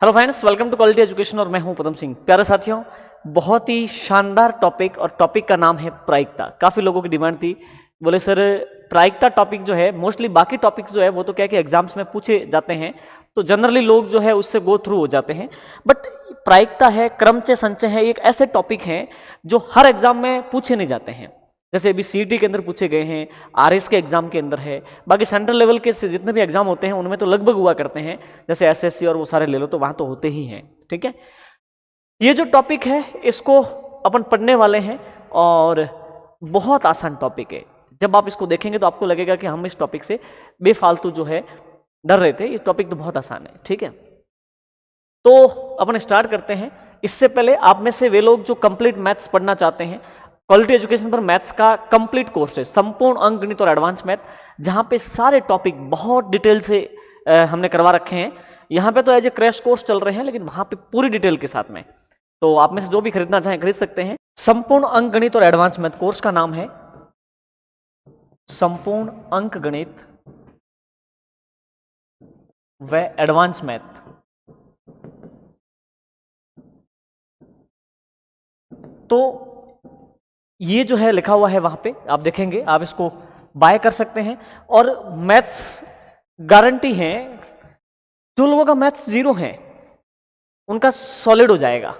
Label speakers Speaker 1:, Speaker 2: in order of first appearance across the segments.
Speaker 1: Hello friends, welcome to quality education और मैं हूं पदम सिंह। प्यारे साथियों, बहुत ही शानदार टॉपिक और टॉपिक का नाम है प्रायिकता। काफी लोगों की डिमांड थी, बोले सर प्रायिकता टॉपिक जो है मोस्टली बाकी टॉपिक्स जो है वो तो क्या कि एग्जाम्स में पूछे जाते हैं, तो जनरली लोग जो है उससे गो थ्रू हो जाते हैं। बट प्रायिकता है, क्रमचय संचय है, एक ऐसे टॉपिक हैं जो हर एग्जाम में पूछे नहीं जाते हैं। जैसे अभी सीईटी के अंदर पूछे गए हैं, आरएस के एग्जाम के अंदर है, बाकी सेंट्रल लेवल के जितने भी एग्जाम होते हैं उनमें तो लगभग हुआ करते हैं। जैसे एसएससी और वो सारे ले लो तो वहां तो होते ही हैं। ठीक है, ये जो टॉपिक है इसको अपन पढ़ने वाले हैं और बहुत आसान टॉपिक है। जब आप इसको देखेंगे तो आपको लगेगा कि हम इस टॉपिक से बेफालतू जो है डर रहे थे। ये टॉपिक तो बहुत आसान है। ठीक है, तो अपन स्टार्ट करते हैं। इससे पहले आप में से वे लोग जो कंप्लीट मैथ्स पढ़ना चाहते हैं, क्वालिटी एजुकेशन पर मैथ्स का कंप्लीट कोर्स है, संपूर्ण अंकगणित और एडवांस मैथ, जहां पे सारे टॉपिक बहुत डिटेल से हमने करवा रखे हैं। यहाँ पे तो एज ए क्रैश कोर्स चल रहे हैं, लेकिन वहां पे पूरी डिटेल के साथ में। तो आप में से जो भी खरीदना चाहें खरीद सकते हैं। संपूर्ण अंकगणित और एडवांस मैथ कोर्स का नाम है संपूर्ण अंकगणित व एडवांस मैथ। तो ये जो है लिखा हुआ है वहां पे, आप देखेंगे, आप इसको बाय कर सकते हैं। और मैथ्स गारंटी है, जो लोगों का मैथ्स 0 है उनका सॉलिड हो जाएगा,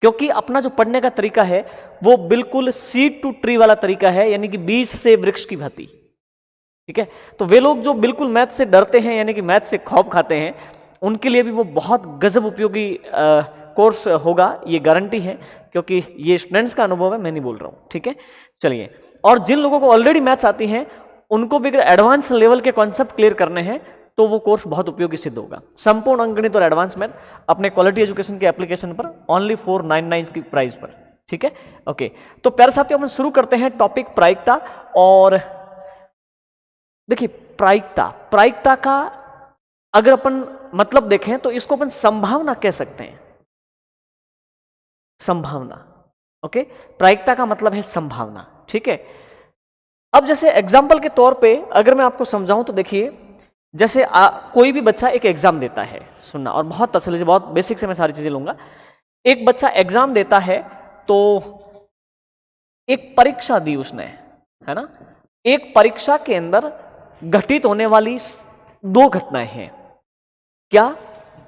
Speaker 1: क्योंकि अपना जो पढ़ने का तरीका है वो बिल्कुल सीड टू ट्री वाला तरीका है, यानी कि बीज से वृक्ष की भांति। ठीक है, तो वे लोग जो बिल्कुल मैथ से डरते हैं, यानी कि मैथ से खौफ खाते हैं, उनके लिए भी वो बहुत गजब उपयोगी कोर्स होगा, ये गारंटी है, क्योंकि ये स्टूडेंट्स का अनुभव है, मैं नहीं बोल रहा हूं। ठीक है, चलिए। और जिन लोगों को ऑलरेडी मैथ्स आती हैं उनको भी अगर एडवांस लेवल के कॉन्सेप्ट क्लियर करने हैं तो वो कोर्स बहुत उपयोगी सिद्ध होगा। संपूर्ण अंकगणित और एडवांस मैथ अपने क्वालिटी एजुकेशन के एप्लीकेशन पर ओनली 499 की प्राइस पर। ठीक है, ओके। तो प्यारे साथियों, हम शुरू करते हैं टॉपिक प्रायिकता। और देखिए, प्रायिकता का अगर अपन मतलब देखें तो इसको अपन संभावना कह सकते हैं। संभावना, ओके। प्रायिकता का मतलब है संभावना। ठीक है, अब जैसे एग्जाम्पल के तौर पे अगर मैं आपको समझाऊं तो देखिए, जैसे कोई भी बच्चा एक एग्जाम देता है, सुनना, और बहुत तसल्ली से, बहुत बेसिक से मैं सारी चीजें लूंगा। एक बच्चा एग्जाम देता है तो एक परीक्षा दी उसने, है ना। एक परीक्षा के अंदर घटित होने वाली 2 घटनाएं हैं। क्या?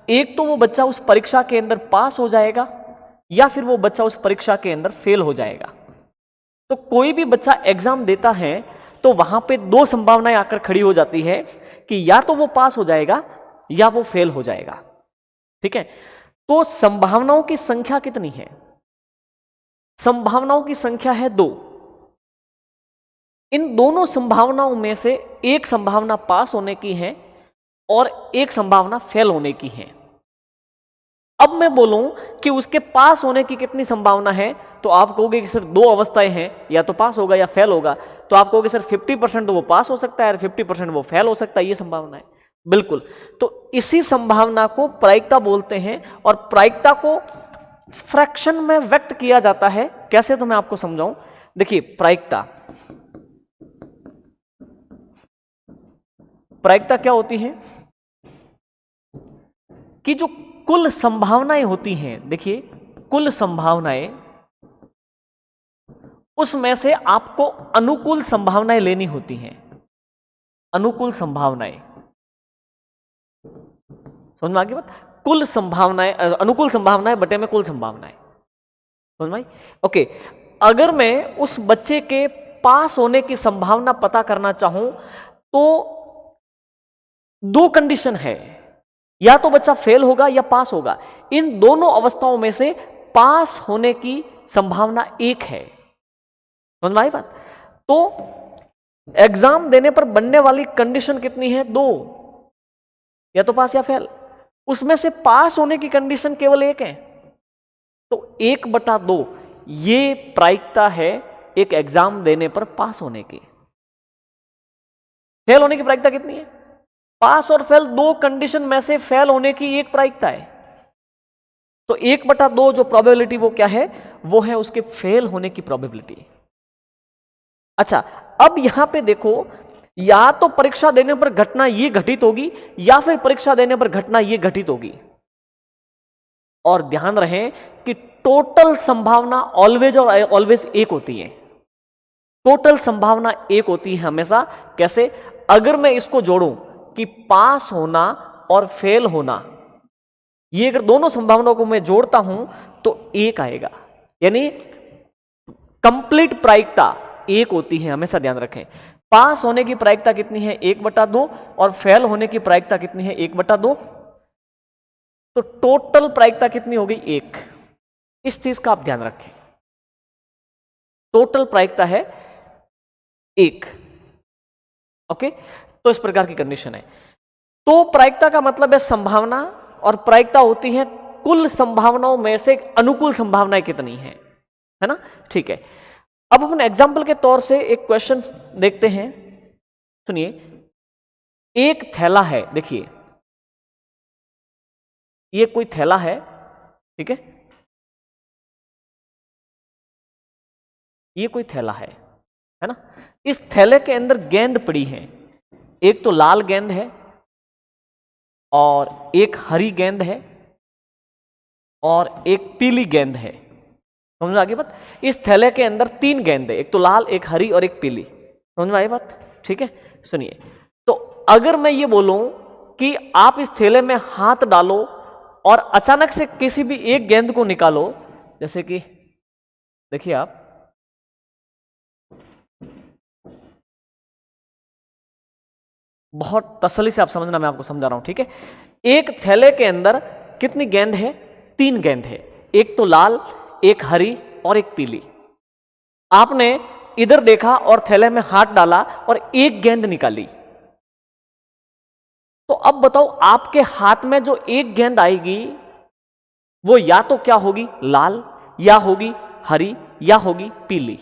Speaker 1: एक तो वो बच्चा उस परीक्षा के अंदर पास हो जाएगा, या फिर वो बच्चा उस परीक्षा के अंदर फेल हो जाएगा। तो कोई भी बच्चा एग्जाम देता है तो वहां पे 2 संभावनाएं आकर खड़ी हो जाती है कि या तो वो पास हो जाएगा या वो फेल हो जाएगा। ठीक है, तो संभावनाओं की संख्या कितनी है? संभावनाओं की संख्या है 2। इन दोनों संभावनाओं में से एक संभावना पास होने की है और एक संभावना फेल होने की है। अब मैं बोलूं कि उसके पास होने की कितनी संभावना है, तो आप कहोगे कि सर 2 अवस्थाएं हैं, या तो पास होगा या फेल होगा। तो आप कहोगे सर 50% तो वो पास हो सकता है और 50% वो फेल हो सकता है, ये संभावना है। बिल्कुल, तो इसी संभावना को प्रायिकता बोलते हैं। और प्रायिकता को फ्रैक्शन में व्यक्त किया जाता है। कैसे, तो मैं आपको समझाऊं। देखिए, प्रायिकता क्या होती है कि जो कुल संभावनाएं होती हैं, देखिए कुल संभावनाएं, उसमें से आपको अनुकूल संभावनाएं लेनी होती हैं। अनुकूल संभावनाएं, समझ में आ गई बात? कुल संभावनाएं, अनुकूल संभावनाएं बटे में कुल संभावनाएं, समझ में आई? ओके, अगर मैं उस बच्चे के पास होने की संभावना पता करना चाहूं तो 2 कंडीशन है, या तो बच्चा फेल होगा या पास होगा। इन दोनों अवस्थाओं में से पास होने की संभावना 1 है। समझ में आई बात? तो एग्जाम देने पर बनने वाली कंडीशन कितनी है? 2, या तो पास या फेल। उसमें से पास होने की कंडीशन केवल 1 है, तो 1/2 ये प्रायिकता है एक एग्जाम देने पर पास होने की। फेल होने की प्रायिकता कितनी है? पास और फेल 2 कंडीशन में से फेल होने की 1 प्रायिकता है। तो 1/2 जो प्रोबेबिलिटी वो क्या है? वो है उसके फेल होने की प्रोबेबिलिटी। अच्छा, अब यहां पे देखो, या तो परीक्षा देने पर घटना ये घटित होगी या फिर परीक्षा देने पर घटना ये घटित होगी। और ध्यान रहे कि टोटल संभावना ऑलवेज और ऑलवेज एक होती है। टोटल संभावना एक होती है हमेशा। कैसे? अगर मैं इसको जोड़ूं कि पास होना और फेल होना, ये अगर दोनों संभावनाओं को मैं जोड़ता हूं तो एक आएगा। यानी कंप्लीट प्रायिकता एक होती है, हमेशा ध्यान रखें। पास होने की प्रायिकता कितनी है? 1/2। और फेल होने की प्रायिकता कितनी है? 1/2। तो टोटल प्रायिकता कितनी हो गई? 1। इस चीज का आप ध्यान रखें। टोटल प्रायिकता है 1। ओके, तो इस प्रकार की कंडीशन है। तो प्रायिकता का मतलब है संभावना, और प्रायिकता होती है कुल संभावनाओं में से अनुकूल संभावनाएं कितनी है ना? ठीक है, अब अपन एग्जाम्पल के तौर से एक क्वेश्चन देखते हैं। सुनिए, एक थैला है, देखिए ये कोई थैला है, ठीक है, ये कोई थैला है ना? इस थैले के अंदर गेंद पड़ी है। एक तो लाल गेंद है और एक हरी गेंद है और एक पीली गेंद है। समझ में आ गई बात? इस थैले के अंदर 3 गेंद है, एक तो लाल, एक हरी और एक पीली। समझ में आई बात? ठीक है, सुनिए, तो अगर मैं ये बोलूं कि आप इस थैले में हाथ डालो और अचानक से किसी भी एक गेंद को निकालो, जैसे कि देखिए आप, बहुत तसल्ली से आप समझना, मैं आपको समझा रहा हूं, ठीक है। एक थैले के अंदर कितनी गेंद है? 3 गेंद है, एक तो लाल, एक हरी और एक पीली। आपने इधर देखा और थैले में हाथ डाला और एक गेंद निकाली। तो अब बताओ, आपके हाथ में जो एक गेंद आएगी वो या तो क्या होगी? लाल, या होगी हरी, या होगी पीली।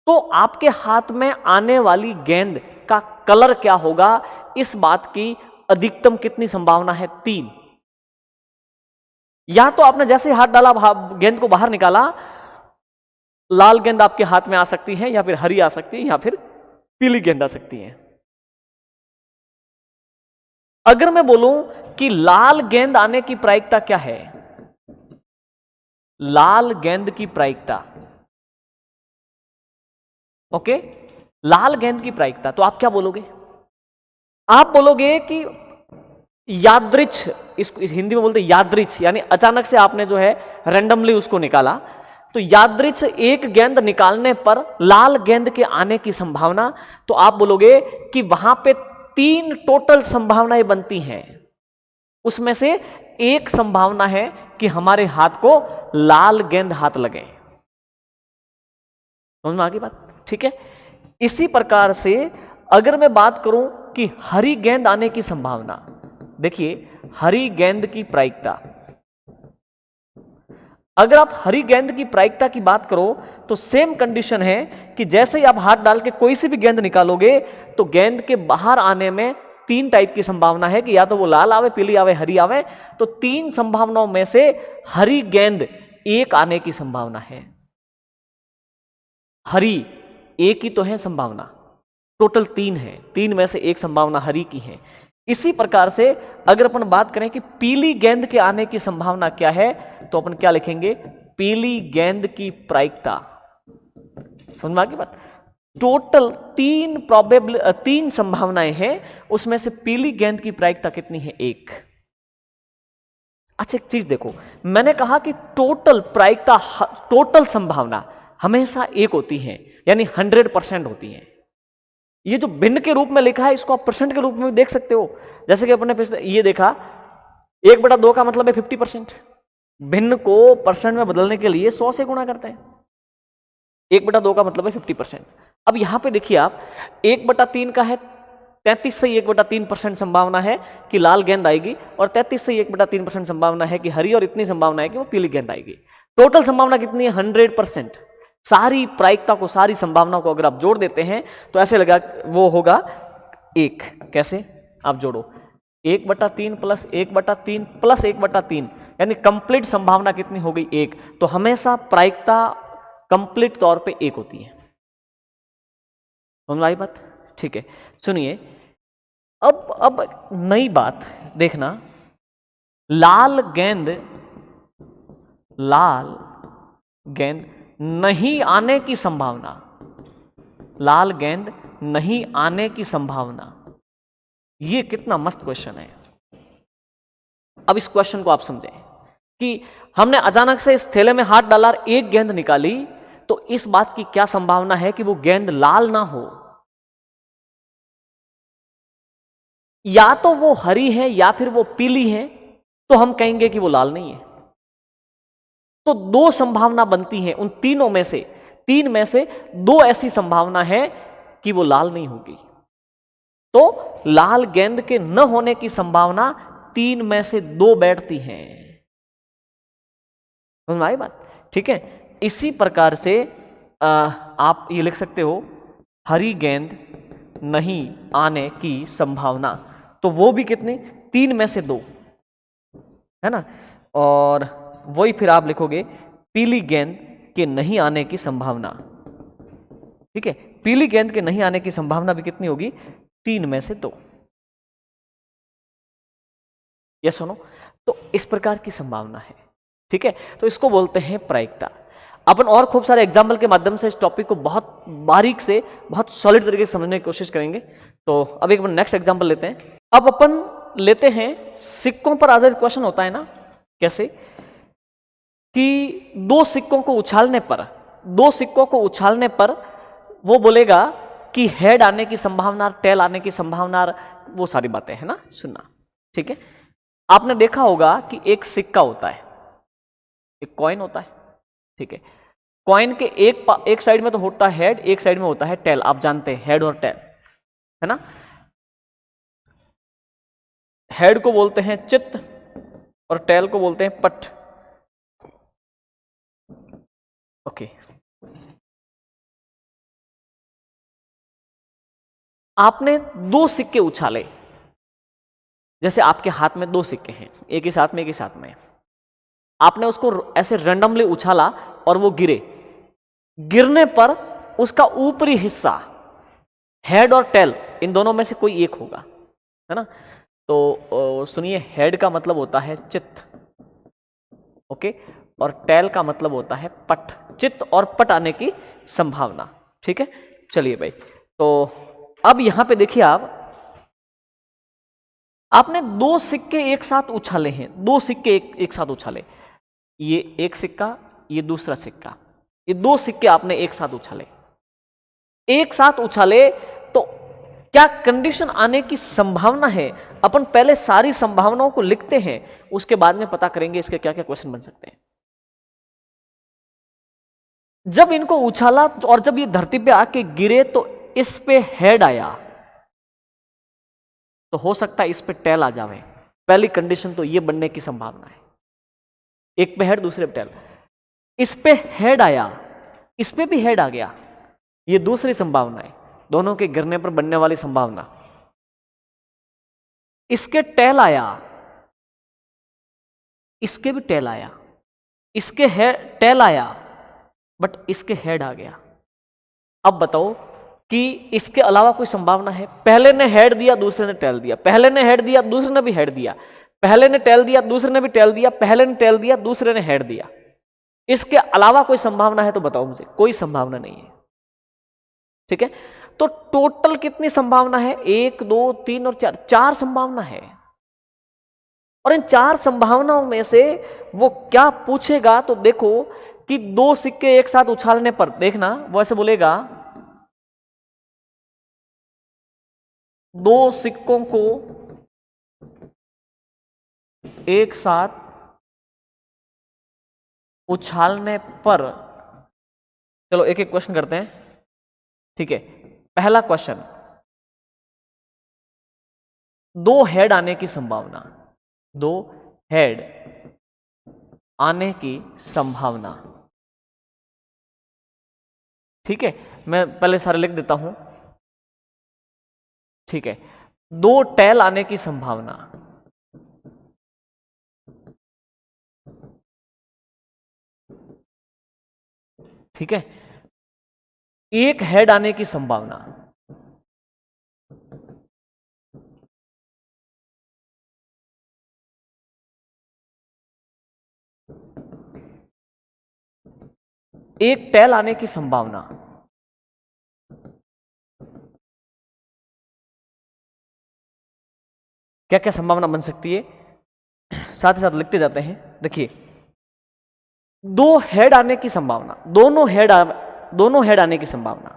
Speaker 1: तो आपके हाथ में आने वाली गेंद का कलर क्या होगा? इस बात की अधिकतम कितनी संभावना है? 3। या तो आपने जैसे हाथ डाला, गेंद को बाहर निकाला, लाल गेंद आपके हाथ में आ सकती है, या फिर हरी आ सकती है, या फिर पीली गेंद आ सकती है। अगर मैं बोलूं कि लाल गेंद आने की प्रायिकता क्या है? लाल गेंद की प्रायिकता, ओके, लाल गेंद की प्रायिकता, तो आप क्या बोलोगे? आप बोलोगे कि यादृच्छ, इसको हिंदी में बोलते यादृच्छ, यानी अचानक से आपने जो है रैंडमली उसको निकाला, तो यादृच्छ एक गेंद निकालने पर लाल गेंद के आने की संभावना, तो आप बोलोगे कि वहां पे 3 टोटल संभावनाएं बनती हैं। उसमें से एक संभावना है कि हमारे हाथ को लाल गेंद हाथ लगे। समझ में आ गई बात? ठीक है, इसी प्रकार से अगर मैं बात करूं कि हरी गेंद आने की संभावना, देखिए हरी गेंद की प्रायिकता, अगर आप हरी गेंद की प्रायिकता की बात करो तो सेम कंडीशन है कि जैसे ही आप हाथ डाल के कोई सी भी गेंद निकालोगे तो गेंद के बाहर आने में 3 टाइप की संभावना है कि या तो वो लाल आवे, पीली आवे, हरी आवे। तो 3 संभावनाओं में से हरी गेंद एक आने की संभावना है। हरी एक ही तो है संभावना, टोटल 3 है, 3 में से एक संभावना हरी की है। इसी प्रकार से अगर अपन बात करें कि पीली गेंद के आने की संभावना क्या है, तो अपन क्या लिखेंगे? पीली गेंद की प्रायिकता। समझ में आ गई बात? टोटल 3 संभावनाएं हैं, उसमें से पीली गेंद की प्रायिकता कितनी है? 1। अच्छा, एक चीज देखो, मैंने कहा कि टोटल प्रायिकता, टोटल संभावना हमेशा 1 होती है, यानी 100% होती है। ये जो भिन्न के रूप में लिखा है, इसको आप परसेंट के रूप में भी देख सकते हो। जैसे कि अपने पिछले ये देखा, 1/2 का मतलब है 50%। भिन्न को परसेंट में बदलने के लिए 100 से गुणा करते हैं। 1/2 का मतलब है 50%। अब यहां पे देखिए आप, 1/3 का है 33 से 1/3% संभावना है कि लाल गेंद आएगी, और 33 से 1/3% संभावना है कि हरी, और इतनी संभावना है कि वो पीली गेंद आएगी। टोटल संभावना कितनी है? 100%। सारी प्रायिकता को, सारी संभावना को अगर आप जोड़ देते हैं तो ऐसे लगा वो होगा 1। कैसे? आप जोड़ो 1/3 प्लस 1/3 प्लस 1/3, यानी कंप्लीट संभावना कितनी हो गई? 1। तो हमेशा प्रायिकता कंप्लीट तौर पे 1 होती है। समझ आई बात? ठीक है, सुनिए, अब नई बात देखना, लाल गेंद नहीं आने की संभावना, लाल गेंद नहीं आने की संभावना, ये कितना मस्त क्वेश्चन है। अब इस क्वेश्चन को आप समझें कि हमने अचानक से इस थैले में हाथ डाला, एक गेंद निकाली, तो इस बात की क्या संभावना है कि वो गेंद लाल ना हो? या तो वो हरी है या फिर वो पीली है, तो हम कहेंगे कि वो लाल नहीं है। तो दो संभावना बनती है, उन तीनों में से, तीन में से दो ऐसी संभावना है कि वो लाल नहीं होगी। तो लाल गेंद के न होने की संभावना तीन में से दो बैठती है। समझ में आई बात? ठीक है, इसी प्रकार से आप ये लिख सकते हो, हरी गेंद नहीं आने की संभावना, तो वो भी कितनी, तीन में से दो, है ना। और वही फिर आप लिखोगे, पीली गेंद के नहीं आने की संभावना, ठीक है, पीली गेंद के नहीं आने की संभावना भी कितनी होगी, तीन में से दो। यस सुनो, तो इस प्रकार की संभावना है, ठीक है। तो इसको बोलते हैं प्रायिकता। अपन और खूब सारे एग्जाम्पल के माध्यम से इस टॉपिक को बहुत बारीक से, बहुत सॉलिड तरीके से समझने की कोशिश करेंगे। तो अब एक नेक्स्ट एग्जाम्पल लेते हैं। अब अपन लेते हैं, सिक्कों पर आधारित क्वेश्चन होता है ना, कैसे कि दो सिक्कों को उछालने पर वो बोलेगा कि हेड आने की संभावना, टेल आने की संभावना, वो सारी बातें है ना, सुनना, ठीक है। आपने देखा होगा कि एक सिक्का होता है, एक कॉइन होता है, ठीक है। कॉइन के एक साइड में तो होता है हेड, एक साइड में होता है टेल, आप जानते हैं हेड और टेल, है ना। हेड को बोलते हैं चित्त और टेल को बोलते हैं पट। ओके, आपने दो सिक्के उछाले, जैसे आपके हाथ में दो सिक्के हैं, एक ही साथ में, एक ही साथ में, आपने उसको ऐसे रैंडमली उछाला और वो गिरने पर उसका ऊपरी हिस्सा, हेड और टेल, इन दोनों में से कोई एक होगा, है ना। तो सुनिए, हेड का मतलब होता है चित्त, ओके, और टेल का मतलब होता है पट, चित्त और पट आने की संभावना, ठीक है। चलिए भाई, तो अब यहां पे देखिए, आपने दो सिक्के एक साथ उछाले हैं, दो सिक्के एक साथ उछाले, ये एक सिक्का, ये दूसरा सिक्का, ये दो सिक्के आपने एक साथ उछाले, तो क्या कंडीशन आने की संभावना है? अपन पहले सारी संभावनाओं को लिखते हैं, उसके बाद में पता करेंगे इसके क्या क्या क्वेश्चन बन सकते हैं। जब इनको उछाला और जब ये धरती पे आके गिरे, तो इस पे हेड आया, तो हो सकता है इस पे टेल आ जावे, पहली कंडीशन तो ये बनने की संभावना है। एक पे हेड, दूसरे पे टेल, इस पे हेड आया, इस पे भी हेड आ गया, ये दूसरी संभावना है, दोनों के गिरने पर बनने वाली संभावना। इसके टेल आया, इसके भी टेल आया, इसके टेल आया, बट इसके हेड आ गया। अब बताओ कि इसके अलावा कोई संभावना है? पहले ने हेड दिया, दूसरे ने टेल दिया, पहले ने हेड दिया, दूसरे ने भी हेड दिया, पहले ने टेल दिया, दूसरे ने भी टेल दिया, पहले ने टेल दिया, दूसरे ने हेड दिया। इसके अलावा कोई संभावना है तो बताओ मुझे। कोई संभावना नहीं है, ठीक है। तो टोटल कितनी संभावना है? 1 2 3 और 4, 4 संभावना है। और इन 4 संभावनाओं में से वो क्या पूछेगा, तो देखो कि दो सिक्के एक साथ उछालने पर, देखना वो ऐसे बोलेगा, दो सिक्कों को एक साथ उछालने पर, चलो एक एक क्वेश्चन करते हैं, ठीक है। पहला क्वेश्चन, दो हेड आने की संभावना, दो हेड आने की संभावना, ठीक है। मैं पहले सारे लिख देता हूं, ठीक है। दो टेल आने की संभावना, ठीक है। एक हेड आने की संभावना, एक टेल आने की संभावना, क्या क्या संभावना बन सकती है, साथ ही साथ लिखते जाते हैं। देखिए, दो हेड आने की संभावना, दोनों हेड आने की संभावना,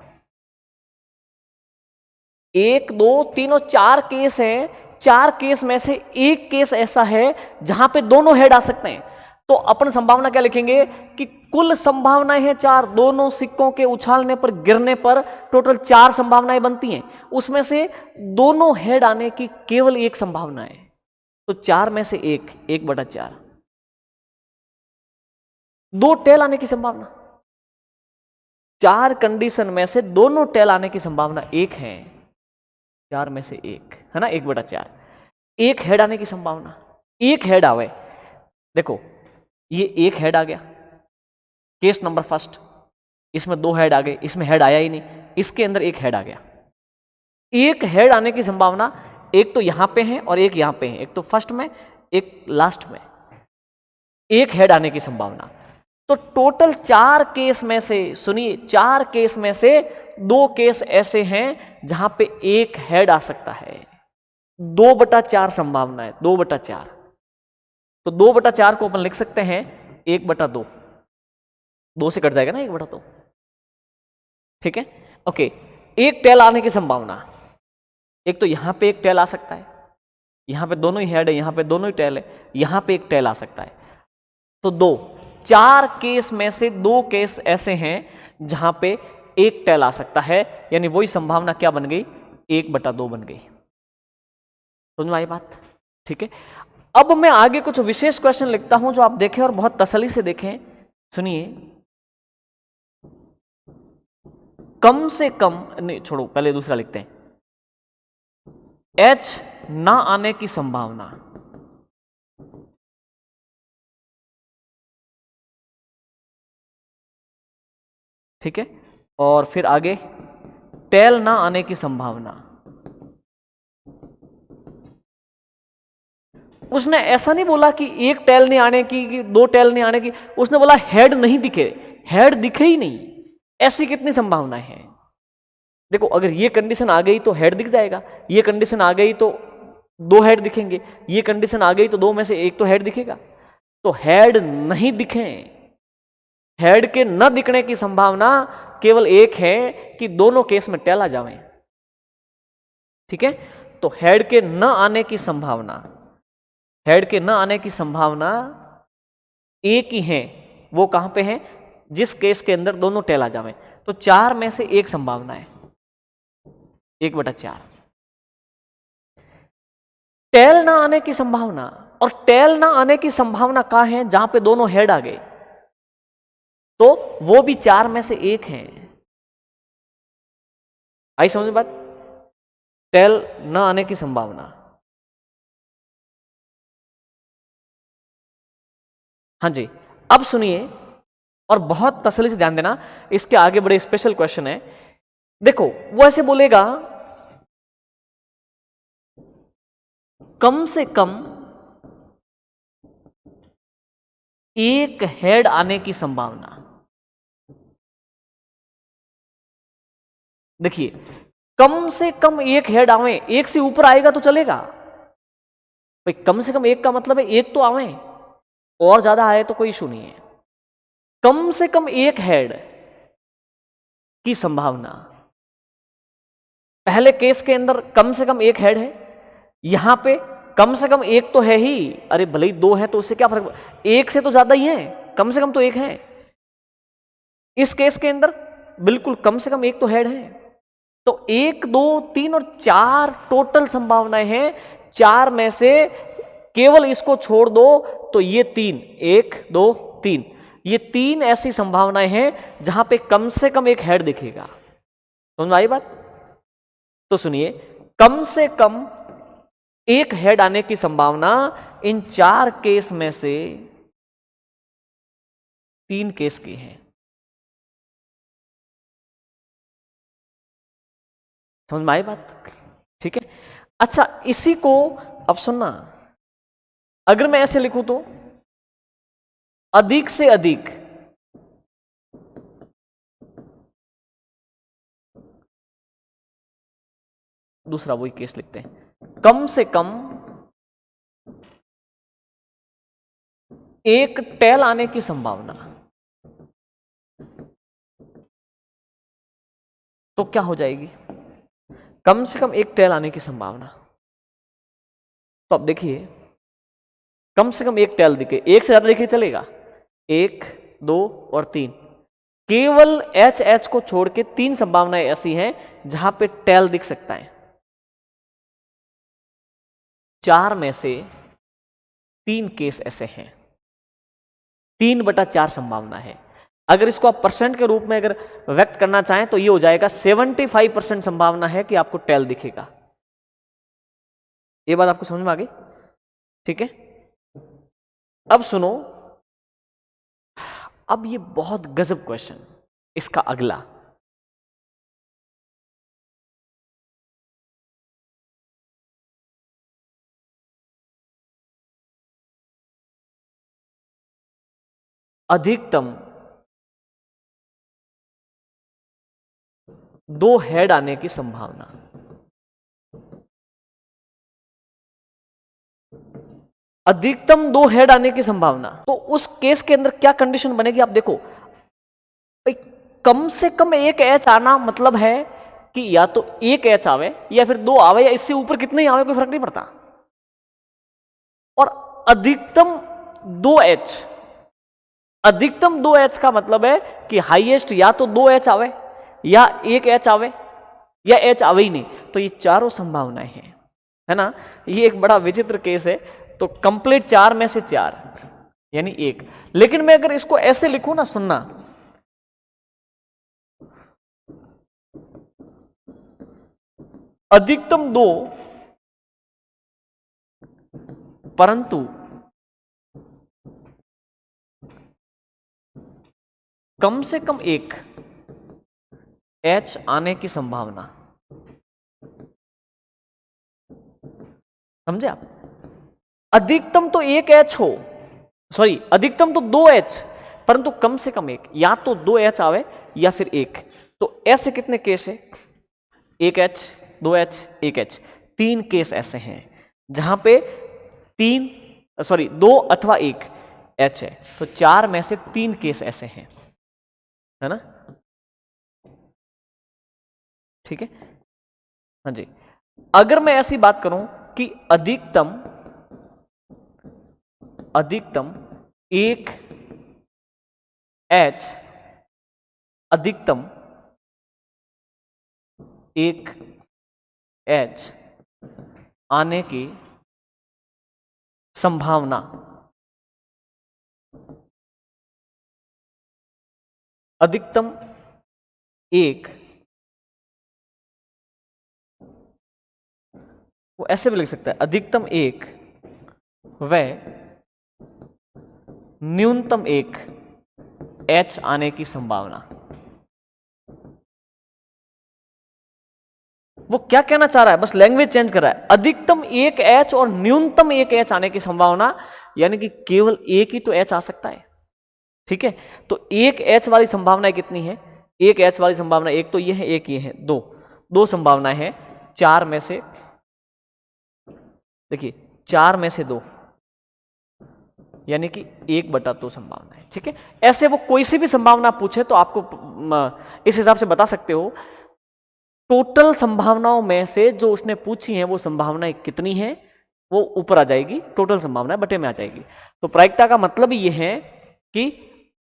Speaker 1: एक दो तीन और चार केस है। चार केस में से एक केस ऐसा है जहां पे दोनों हेड आ सकते हैं। तो अपन संभावना क्या लिखेंगे कि कुल संभावनाएं हैं चार, दोनों सिक्कों के उछालने पर, गिरने पर टोटल चार संभावनाएं बनती हैं, उसमें से दोनों हेड आने की केवल एक संभावना है। तो चार में से एक बटा चार। दो टेल आने की संभावना, चार कंडीशन में से दोनों टेल आने की संभावना एक है, चार में से एक है ना, एक बटा चार। एक हेड आने की संभावना, एक हेड आवे, देखो ये एक हेड आ गया, केस नंबर फर्स्ट, इसमें दो हेड आ गए, इसमें हेड आया ही नहीं, इसके अंदर एक हेड आ गया। एक हेड आने की संभावना, एक तो यहां पे है और एक यहां पे है, एक तो फर्स्ट में एक लास्ट में, एक हेड आने की संभावना। तो टोटल चार केस में से, सुनिए, चार केस में से दो केस ऐसे हैं जहां पे एक हेड आ सकता है। 2/4 संभावना है, 2/4। तो 2/4 को अपन लिख सकते हैं 1/2, 2 से कट जाएगा ना 1/2, ठीक है। ओके, एक टेल आने की संभावना, एक तो यहां पे एक टेल आ सकता है, यहां पे दोनों ही हेड है, यहां पे दोनों ही टेल है, यहां पे एक टेल आ सकता है। तो दो, चार केस में से दो केस ऐसे हैं जहां पे एक टेल आ सकता है, यानी वही संभावना क्या बन गई, 1/2 बन गई। समझ में आई बात, ठीक है। अब मैं आगे कुछ विशेष क्वेश्चन लिखता हूं जो आप देखें और बहुत तसल्ली से देखें। सुनिए, कम से कम, नहीं छोड़ो, पहले दूसरा लिखते हैं। एच ना आने की संभावना, ठीक है, और फिर आगे टेल ना आने की संभावना। उसने ऐसा नहीं बोला कि एक टेल नहीं आने की, कि दो टेल नहीं आने की, उसने बोला हेड नहीं दिखे, हेड दिखे ही नहीं। ऐसी कितनी संभावनाएं हैं? देखो, अगर ये कंडीशन आ गई तो हेड दिख जाएगा, ये कंडीशन आ गई तो दो हेड दिखेंगे, ये कंडीशन आ गई तो दो में से एक तो हेड दिखेगा। तो हेड नहीं दिखे, हेड के न दिखने की संभावना केवल एक है कि दोनों केस में टेल आ जावे, ठीक है। तो हेड के न आने की संभावना, हेड के न आने की संभावना एक ही है, वो कहां पे है, जिस केस के अंदर दोनों टेल आ जावे। तो चार में से एक संभावना है, 1/4। टेल ना आने की संभावना, और टेल ना आने की संभावना कहां है, जहां पे दोनों हेड आ गए, तो वो भी चार में से एक है। आई समझ में बात? टेल न आने की संभावना, हाँ जी। अब सुनिए, और बहुत तसल्ली से ध्यान देना, इसके आगे बड़े स्पेशल क्वेश्चन है। देखो, वो ऐसे बोलेगा, कम से कम एक हेड आने की संभावना। देखिए, कम से कम एक हेड आवे, एक से ऊपर आएगा तो चलेगा भाई, कम से कम एक का मतलब है एक तो आवे, और ज्यादा आए तो कोई इशू नहीं है। कम से कम एक हेड की संभावना, पहले केस के अंदर कम से कम एक हेड है, यहां पे कम से कम एक तो है ही, अरे भले ही दो है तो उससे क्या फर्क, एक से तो ज्यादा ही है, कम से कम तो एक है। इस केस के अंदर बिल्कुल कम से कम एक तो हेड है। तो एक दो तीन और चार टोटल संभावनाएं हैं, चार में से केवल इसको छोड़ दो तो ये तीन, एक दो तीन, ये तीन ऐसी संभावनाएं हैं जहां पे कम से कम एक हेड दिखेगा। समझ आई बात? तो सुनिए, कम से कम एक हेड आने की संभावना इन चार केस में से तीन केस की है। समझ में आई बात? ठीक है। अच्छा, इसी को अब सुनना, अगर मैं ऐसे लिखूं तो अधिक से अधिक दूसरा वही केस लिखते हैं, कम से कम एक टेल आने की संभावना, तो क्या हो जाएगी, कम से कम एक टेल आने की संभावना। तो अब देखिए, कम से कम एक टेल दिखे, एक से ज्यादा देखिए चलेगा, 1 2 और 3, केवल एच एच को छोड़ के 3 संभावनाएं ऐसी हैं जहां पे टेल दिख सकता है। 4 में से 3 केस ऐसे हैं, 3/4 संभावना है। अगर इसको आप परसेंट के रूप में अगर व्यक्त करना चाहें तो ये हो जाएगा 75% संभावना है कि आपको टेल दिखेगा। ये बात आपको समझ में आ गई? ठीक है, अब सुनो, अब ये बहुत गजब क्वेश्चन, इसका अगला, अधिकतम 2 हेड आने की संभावना। अधिकतम 2 हेड आने की संभावना, तो उस केस के अंदर क्या कंडीशन बनेगी आप देखो भाई, कम से कम एक एच आना मतलब है कि या तो एक एच आवे या फिर 2 आवे, या इससे ऊपर कितने ही आवे कोई फर्क नहीं पड़ता। और अधिकतम 2 एच, अधिकतम 2 एच का मतलब है कि हाईएस्ट या तो 2 एच आवे या 1 एच आवे या एच आवे ही नहीं, तो ये चारों संभावनाएं हैं, है ना। ये एक बड़ा विचित्र केस है। तो कंप्लीट 4 में से 4 यानी 1, लेकिन मैं अगर इसको ऐसे लिखूं ना, सुनना, अधिकतम 2 परंतु कम से कम 1 एच आने की संभावना, समझे आप? अधिकतम तो 1 एच हो, सॉरी अधिकतम तो 2 एच, परंतु कम से कम 1, या तो 2 एच आवे या फिर 1। तो ऐसे कितने केस है? 1 एच, 2 एच, 1 एच, 3 केस ऐसे हैं जहां पे 2 अथवा 1 एच है। तो 4 में से 3 केस ऐसे हैं, है ना। ठीक है, हाँ जी। अगर मैं ऐसी बात करूं कि अधिकतम 1 एच, अधिकतम 1 एच आने की संभावना, अधिकतम 1, वो ऐसे भी लिख सकता है, अधिकतम 1 व न्यूनतम 1 एच आने की संभावना। वो क्या कहना चाह रहा है, बस लैंग्वेज चेंज कर रहा है। अधिकतम 1 एच और न्यूनतम 1 एच आने की संभावना, यानी कि केवल एक ही तो एच आ सकता है। ठीक है, तो 1 एच वाली संभावना कितनी है? 1 एच वाली संभावना, एक तो ये है, एक ये है, 2 संभावनाएं हैं 4 में से, देखिए 4 में से 2 यानी कि 1/2 संभावना है। ठीक है, ऐसे वो कोई सी भी संभावना पूछे तो आपको इस हिसाब से बता सकते हो, टोटल संभावनाओं में से जो उसने पूछी है वो संभावनाएं कितनी है, वो ऊपर आ जाएगी, टोटल संभावनाएं बटे में आ जाएगी। तो प्रायिकता का मतलब ये है कि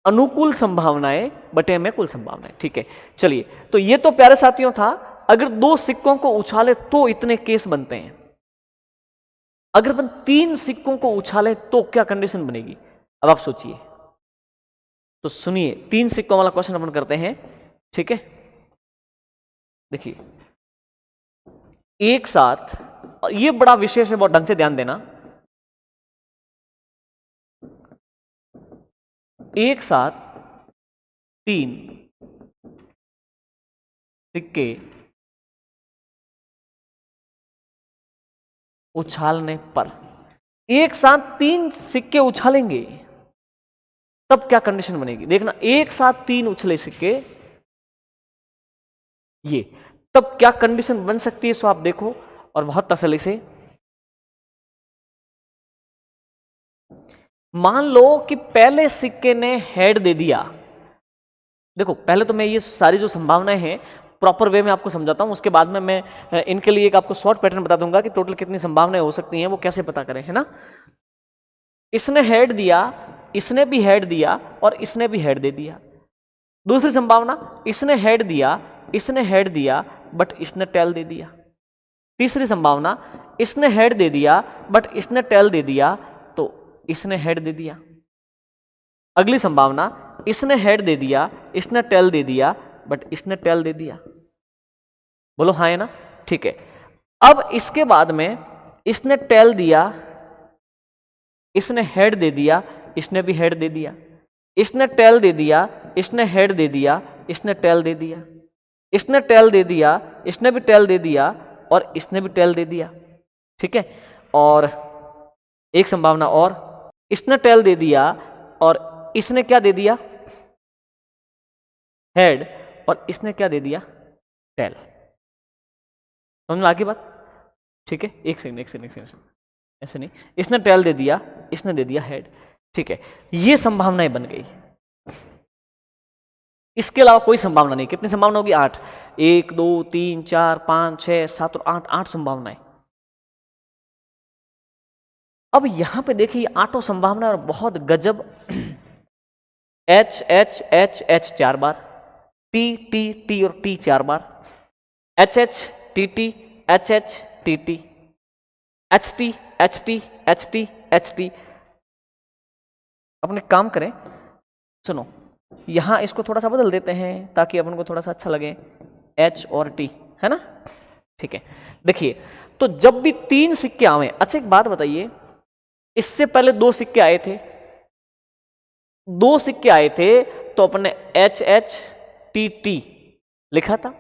Speaker 1: अनुकूल संभावनाएं बटे में कुल संभावनाएं। ठीक है, चलिए, तो ये तो प्यारे साथियों था, अगर 2 सिक्कों को उछाले तो इतने केस बनते हैं। अगर अपन 3 सिक्कों को उछाले तो क्या कंडीशन बनेगी, अब आप सोचिए। तो सुनिए, 3 सिक्कों वाला क्वेश्चन अपन करते हैं। ठीक है, देखिए एक साथ, ये बड़ा विशेष है, बहुत ढंग से ध्यान देना, एक साथ 3 सिक्के उछालने पर, एक साथ 3 सिक्के उछालेंगे तब क्या कंडीशन बनेगी, देखना। एक साथ 3 उछले सिक्के, ये तब क्या कंडीशन बन सकती है, सो आप देखो और बहुत तसल्ली से। मान लो कि पहले सिक्के ने हेड दे दिया। देखो पहले तो मैं ये सारी जो संभावनाएं हैं प्रॉपर वे में आपको समझाता हूं, उसके बाद में मैं इनके लिए एक आपको शॉर्ट पैटर्न बता दूंगा कि टोटल कितनी संभावनाएं हो सकती हैं, वो कैसे पता करें, है ना। इसने हेड दिया, इसने भी हेड दिया और इसने भी हेड दे दिया। दूसरी संभावना, इसने हेड दिया, इसने हेड दिया बट इसने टेल दे दिया। तीसरी संभावना, इसने हेड दे दिया बट इसने टेल दे दिया, तो इसने हेड दे दिया। अगली संभावना, इसने हेड दे दिया, इसने टेल दे दिया बट इसने टेल दे दिया। बोलो हाँ है ना, ठीक है। अब इसके बाद में इसने टेल दिया, इसने हेड दे दिया, इसने भी हेड दे दिया, इसने टेल दे दिया, इसने हेड दे दिया, इसने टेल दे दिया, इसने टेल दे दिया, इसने भी टेल दे दिया और इसने भी टेल दे दिया, ठीक है। और एक संभावना और, इसने टेल दे दिया और इसने क्या दे दिया, हेड, और इसने क्या दे दिया, टेल। समझ में आ गई बात, ठीक है। एक सेकंड, ऐसे नहीं, इसने टेल दे दिया, इसने दे दिया हेड, ठीक है। ये संभावनाएं बन गई। इसके अलावा कोई संभावना नहीं। कितनी संभावना होगी, 8। 1 2 3 4 5 6 7 और 8, 8 संभावनाएं। अब यहां पे देखिए आठों संभावना और बहुत गजब। एच एच एच एच 4 बार, टी टी टी और टी 4 बार, H H T T H H T T, H T H T H T H T. अपने काम करें, सुनो, यहां इसको थोड़ा सा बदल देते हैं ताकि अपन को थोड़ा सा अच्छा लगे, एच और टी, है ना, ठीक है। देखिए, तो जब भी 3 सिक्के आवे, अच्छा एक बात बताइए, इससे पहले 2 सिक्के आए थे, 2 सिक्के आए थे तो अपने एच एच टी टी लिखा था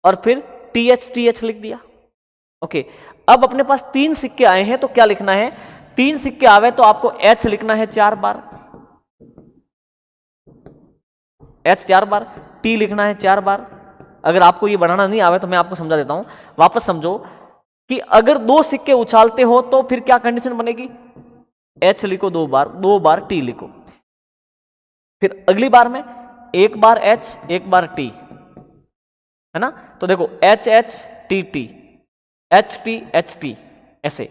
Speaker 1: और फिर टी एच लिख दिया, ओके। अब अपने पास 3 सिक्के आए हैं तो क्या लिखना है, 3 सिक्के आवे तो आपको एच लिखना है 4 बार, एच 4 बार, टी लिखना है 4 बार। अगर आपको ये बढ़ाना नहीं आवे तो मैं आपको समझा देता हूं, वापस समझो कि अगर 2 सिक्के उछालते हो तो फिर क्या कंडीशन बनेगी, एच लिखो 2 बार, 2 बार टी लिखो, फिर अगली बार में 1 बार एच 1 बार टी, है ना। तो देखो H H T T, H T, ऐसे।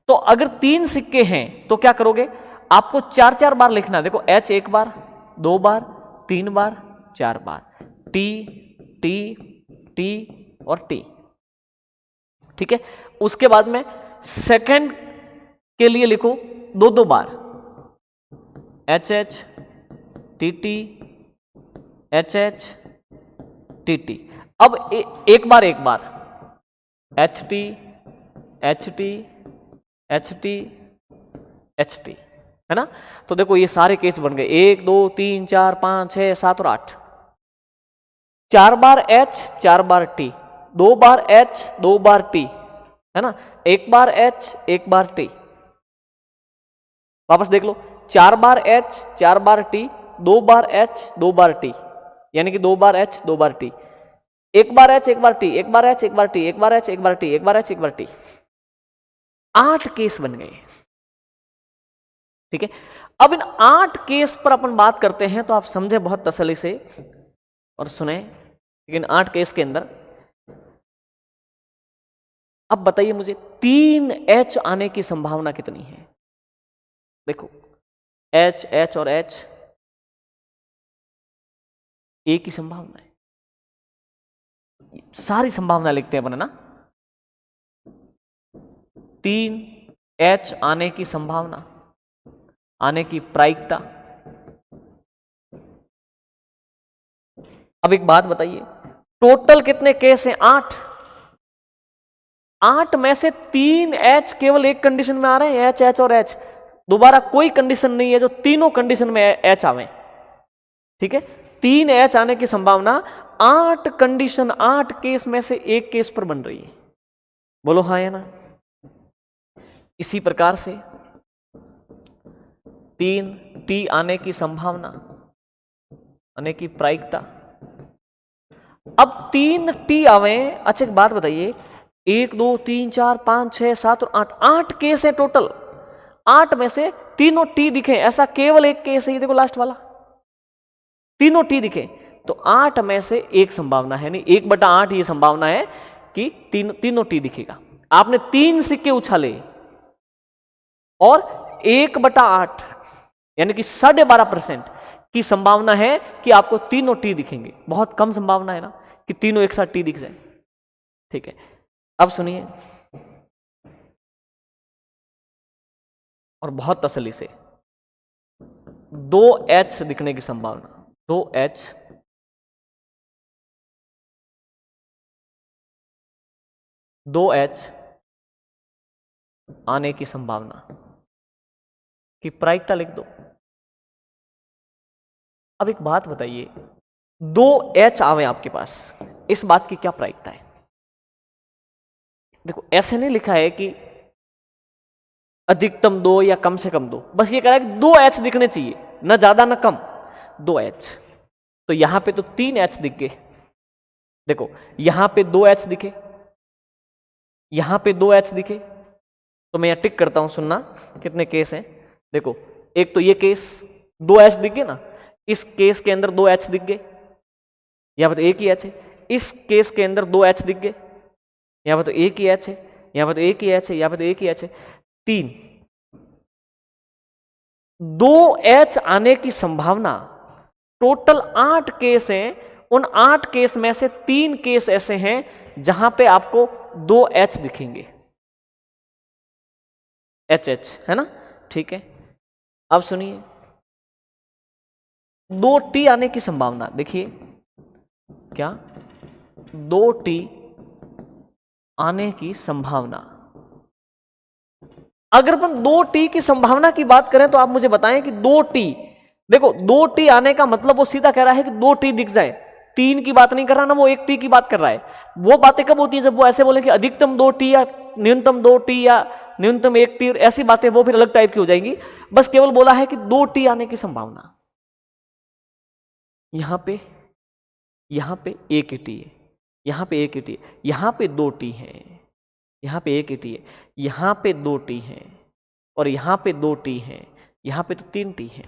Speaker 1: तो अगर 3 सिक्के हैं तो क्या करोगे, आपको 4 बार लिखना है। देखो एच 1 बार, 2 बार, 3 बार, 4 बार, टी टी टी और टी, ठीक है। उसके बाद में सेकंड के लिए लिखो 2 बार, H H T T H H T T. अब एक बार H T H T H T H T, है ना। तो देखो ये सारे केस बन गए, 1 2 3 4 5 6 7 और 8। 4 बार एच 4 बार टी, 2 बार एच 2 बार टी, है ना, 1 बार एच 1 बार टी। वापस देख लो, 4 बार एच 4 बार टी, 2 बार एच 2 बार टी, यानी कि 2 बार एच 2 बार टी, 1 बार एच 1 बार टी, 1 बार एच 1 बार टी, 1 बार एच 1 बार टी, 1 बार एच 1 बार टी। 8 केस बन गए, ठीक है। अब इन 8 केस पर अपन बात करते हैं तो आप समझे बहुत तसल्ली से और सुने, लेकिन 8 केस के अंदर अब बताइए मुझे 3 एच आने की संभावना कितनी है। देखो एच एच और एच एक ही संभावना है, सारी संभावना लिखते हैं अपन, है ना। 3 एच आने की संभावना, आने की प्रायिकता। अब एक बात बताइए, टोटल कितने केस हैं, 8। 8 में से 3 एच केवल एक कंडीशन में आ रहे हैं, एच एच और एच, दोबारा कोई कंडीशन नहीं है जो तीनों कंडीशन में एच आवे, ठीक है। 3 एच आने की संभावना 8 कंडीशन, 8 केस में से एक केस पर बन रही है। बोलो हाँ या ना। इसी प्रकार से 3 टी आने की संभावना, आने की प्रायिकता, अब 3 टी आवे। अच्छा एक बात बताइए, 1 2 3 4 5 6 7 और 8, 8 केस है टोटल। 8 में से तीनों टी दिखे, ऐसा केवल एक केस है, ये देखो लास्ट वाला, तीनों टी दिखे, तो 8 में से एक संभावना है, नहीं 1/8 ये संभावना है कि तीनों टी दिखेगा। आपने 3 सिक्के उछाले और 1/8 यानी कि 12.5% की संभावना है कि आपको तीनों टी दिखेंगे। बहुत कम संभावना है ना कि तीनों एक साथ टी दिख जाए। ठीक है, अब सुनिए और बहुत तसल्ली से, 2H दिखने की संभावना, 2H, आने की संभावना की प्रायिकता लिख दो। अब एक बात बताइए, 2H आवे आपके पास, इस बात की क्या प्रायिकता है? देखो ऐसे नहीं लिखा है कि अधिकतम 2 या कम से कम 2, बस ये कह रहा है कि 2H दिखने चाहिए, ना ज्यादा ना कम, 2H। तो यहां पे तो 3H दिख गए। देखो यहां पे 2H दिखे, यहां पे 2H दिखे, तो मैं यहां टिक करता हूं, सुनना कितने केस हैं। देखो एक तो ये केस 2H दिख गए ना, इस केस के अंदर 2H दिख गए, यहां पर तो एक ही H है। इस केस के अंदर 2H दिख गए, यहां पर तो एक ही H है, यहां पर तो एक ही H है, यहां पर तो एक ही H है, 3। 2H आने की संभावना, टोटल 8 केस हैं, उन 8 केस में से 3 केस ऐसे हैं जहां पे आपको 2H दिखेंगे, HH है ना। ठीक है, अब सुनिए 2T आने की संभावना, देखिए क्या 2T आने की संभावना। अगर अपन 2T की संभावना की बात करें तो आप मुझे बताएं कि 2T, देखो 2T आने का मतलब वो सीधा कह रहा है कि 2T दिख जाए, 3 की बात नहीं कर रहा ना, वो 1T की बात कर रहा है। वो बातें कब होती है जब वो ऐसे बोले कि अधिकतम 2T या न्यूनतम 2T या न्यूनतम 1T, ऐसी बातें वो फिर अलग टाइप की हो जाएंगी। बस केवल बोला है कि 2T आने की संभावना। यहां पे 1T है, यहां पे 1T है, यहां पे 2T है, यहां पे 1T है, यहां पे 2T है, और यहां पे 2T है, यहां पे तो 3T है।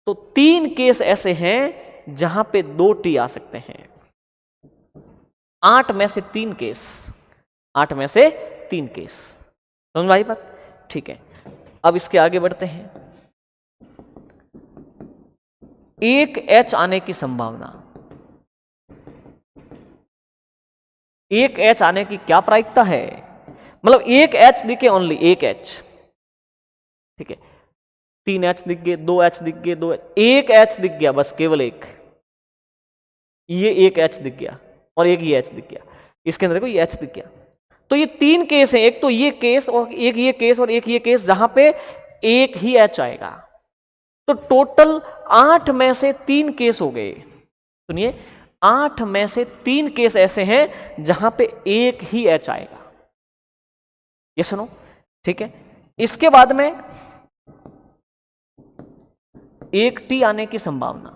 Speaker 1: तो 3 केस ऐसे हैं जहां पे 2T आ सकते हैं। 8 में से 3 केस, 8 में से 3 केस, समझ में आई बात? ठीक है, अब इसके आगे बढ़ते हैं। 1H आने की संभावना, 1H आने की क्या प्रायिकता है? मतलब 1H दिखे, ओनली 1H। ठीक है, 3H दिख गए, 2H दिख गए, 1H दिख गया, बस केवल एक, ये 1H दिख गया और एक ये H दिख गया, इसके अंदर देखो ये H दिख गया। तो ये 3 केस हैं, एक तो ये केस और एक ये केस और एक ये केस, जहां पे एक ही H आएगा। तो टोटल 8 में से 3 केस हो गए। सुनिए 8 में से 3 केस ऐसे हैं जहां पे एक ही H आएगा, ये सुनो। ठीक है, इसके बाद में 1T आने की संभावना,